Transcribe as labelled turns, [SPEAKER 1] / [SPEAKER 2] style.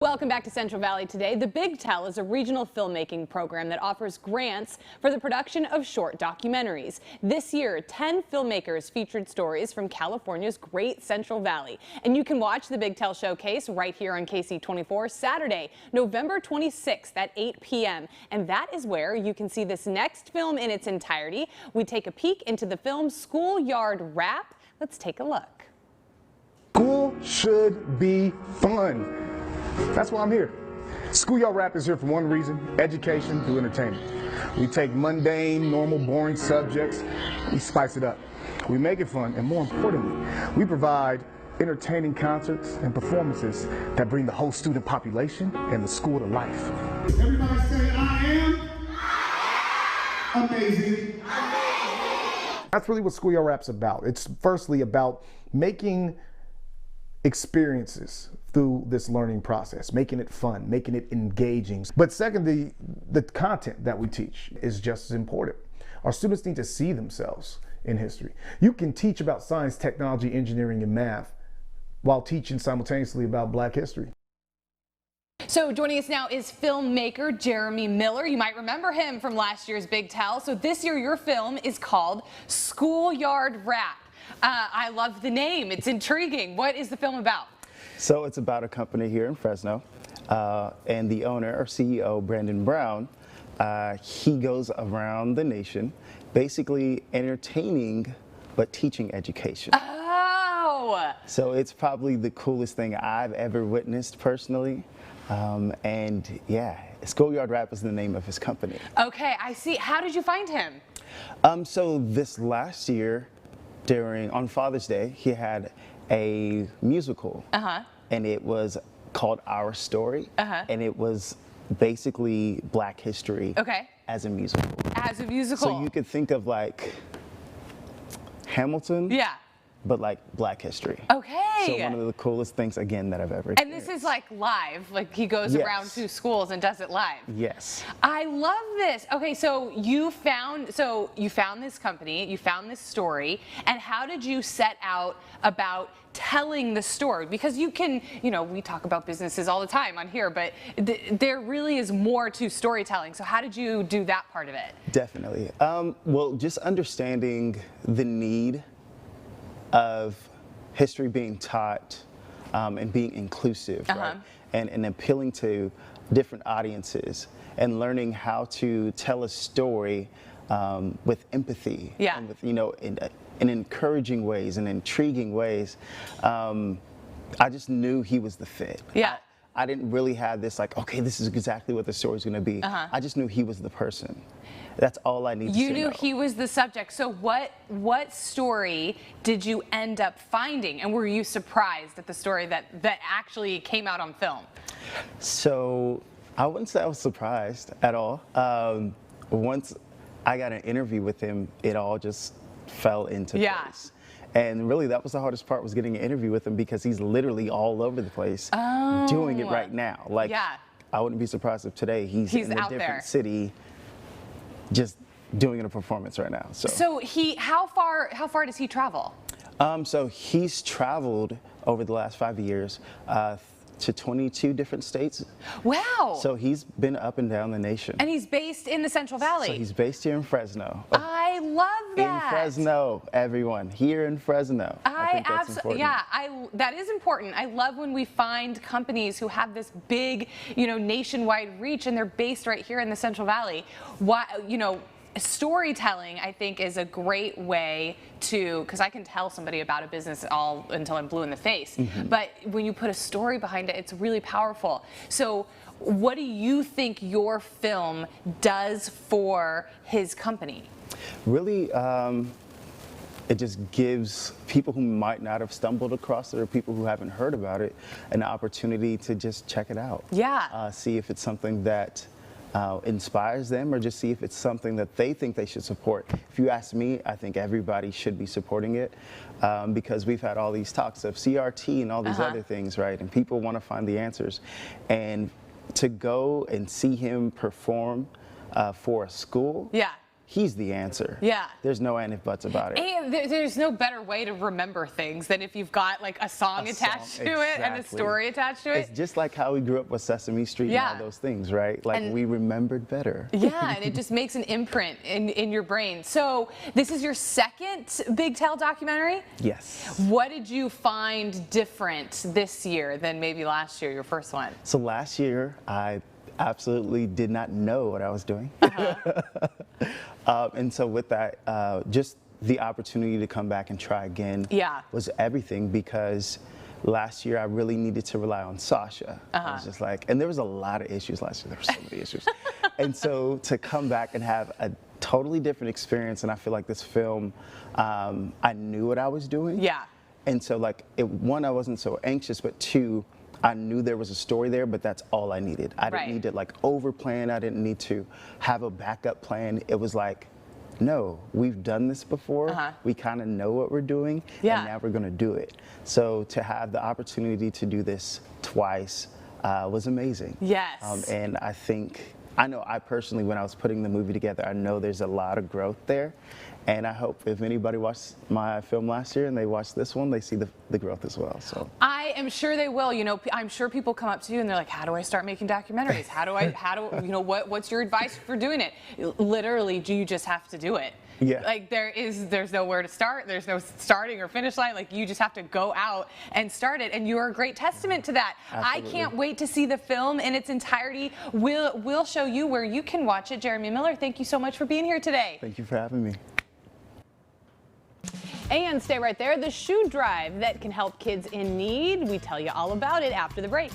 [SPEAKER 1] Welcome back to Central Valley Today. The Big Tell is a regional filmmaking program that offers grants for the production of short documentaries. This year, 10 filmmakers featured stories from California's Great Central Valley. And you can watch the Big Tell Showcase right here on KC24 Saturday, November 26th at 8 p.m. And that is where you can see this next film in its entirety. We take a peek into the film Schoolyard Rap. Let's take a look.
[SPEAKER 2] School should be fun. That's why I'm here. Schoolyard Rap is here for one reason: education through entertainment. We take mundane, normal, boring subjects, we spice it up. We make it fun, and more importantly, we provide entertaining concerts and performances that bring the whole student population and the school to life.
[SPEAKER 3] Everybody say, I am amazing.
[SPEAKER 2] That's really what Schoolyard Rap's about. It's firstly about making experiences through this learning process, making it fun, making it engaging. But secondly, the content that we teach is just as important. Our students need to see themselves in history. You can teach about science, technology, engineering, and math while teaching simultaneously about Black history.
[SPEAKER 1] So joining us now is filmmaker Jeremy Miller. You might remember him from last year's Big Tell. So this year your film is called Schoolyard Rap. I love the name. It's intriguing. What is the film about?
[SPEAKER 4] So it's about a company here in Fresno, and the owner or CEO, Brandon Brown, he goes around the nation basically entertaining but teaching education.
[SPEAKER 1] Oh!
[SPEAKER 4] So it's probably the coolest thing I've ever witnessed personally. And yeah, Schoolyard Rap is the name of his company.
[SPEAKER 1] Okay, I see. How did you find him?
[SPEAKER 4] So this last year, on Father's Day, he had a musical, and it was called Our Story, and it was basically Black history as a musical.
[SPEAKER 1] As a musical.
[SPEAKER 4] So you could think of like Hamilton,
[SPEAKER 1] yeah,
[SPEAKER 4] but like Black history.
[SPEAKER 1] Okay.
[SPEAKER 4] So one of the coolest things, again, that I've ever
[SPEAKER 1] experienced. And this is like live, like he goes around to schools and does it live.
[SPEAKER 4] Yes.
[SPEAKER 1] I love this. Okay, so you found this company, you found this story, and how did you set out about telling the story? Because you can, we talk about businesses all the time on here, but there really is more to storytelling. So how did you do that part of it?
[SPEAKER 4] Definitely. Well, just understanding the need of history being taught and being inclusive, right? And appealing to different audiences and learning how to tell a story with empathy, and with, in encouraging ways and intriguing ways. I just knew he was the fit.
[SPEAKER 1] Yeah.
[SPEAKER 4] I didn't really have this like, okay, this is exactly what the story's gonna be. I just knew he was the person. That's all I needed to know.
[SPEAKER 1] You knew he was the subject. So what story did you end up finding? And were you surprised at the story that actually came out on film?
[SPEAKER 4] So I wouldn't say I was surprised at all. Once I got an interview with him, it all just fell into place. And really, that was the hardest part, was getting an interview with him, because he's literally all over the place doing it right now. Like, I wouldn't be surprised if today he's in a different city just doing a performance right now. So
[SPEAKER 1] how far does he travel?
[SPEAKER 4] So he's traveled over the last 5 years to 22 different states.
[SPEAKER 1] Wow.
[SPEAKER 4] So he's been up and down the nation.
[SPEAKER 1] And he's based in the Central Valley.
[SPEAKER 4] So he's based here in Fresno.
[SPEAKER 1] I love that.
[SPEAKER 4] In Fresno, everyone. Here in Fresno. I think that's important.
[SPEAKER 1] Yeah, that is important. I love when we find companies who have this big, nationwide reach, and they're based right here in the Central Valley. Storytelling, I think, is a great way to, because I can tell somebody about a business until I'm blue in the face, but when you put a story behind it, it's really powerful. So what do you think your film does for his company?
[SPEAKER 4] Really, it just gives people who might not have stumbled across it, or people who haven't heard about it, an opportunity to just check it out.
[SPEAKER 1] Yeah.
[SPEAKER 4] See if it's something that inspires them, or just see if it's something that they think they should support. If you ask me, I think everybody should be supporting it, because we've had all these talks of CRT and all these other things, right? And people want to find the answers. And to go and see him perform for a school, he's the answer.
[SPEAKER 1] Yeah.
[SPEAKER 4] There's no and if buts about it.
[SPEAKER 1] And there's no better way to remember things than if you've got like a song attached to it and a story attached to it.
[SPEAKER 4] It's just like how we grew up with Sesame Street and all those things, right? Like we remembered better.
[SPEAKER 1] Yeah, and it just makes an imprint in your brain. So this is your second Big Tell documentary?
[SPEAKER 4] Yes.
[SPEAKER 1] What did you find different this year than maybe last year, your first one?
[SPEAKER 4] So last year, I absolutely did not know what I was doing. And so with that, just the opportunity to come back and try again was everything, because last year I really needed to rely on Sasha. I was just like, and there was a lot of issues last year. There were so many issues. And so to come back and have a totally different experience, and I feel like this film, I knew what I was doing.
[SPEAKER 1] Yeah.
[SPEAKER 4] And so like, one, I wasn't so anxious, but two, I knew there was a story there, but that's all I needed. I didn't need to like over plan. I didn't need to have a backup plan. It was like, no, we've done this before. We kind of know what we're doing, and now we're gonna do it. So to have the opportunity to do this twice was amazing.
[SPEAKER 1] Yes.
[SPEAKER 4] And I know I personally, when I was putting the movie together, I know there's a lot of growth there. And I hope if anybody watched my film last year and they watch this one, they see the growth as well. So
[SPEAKER 1] I am sure they will. You know, I'm sure people come up to you and they're like, how do I start making documentaries? What's your advice for doing it? Literally, you just have to do it.
[SPEAKER 4] Yeah.
[SPEAKER 1] Like there's nowhere to start. There's no starting or finish line. Like you just have to go out and start it. And you're a great testament to that. Absolutely. I can't wait to see the film in its entirety. We'll show you where you can watch it. Jeremy Miller, thank you so much for being here today.
[SPEAKER 4] Thank you for having me.
[SPEAKER 1] And stay right there. The Shoe Drive that can help kids in need. We tell you all about it after the break.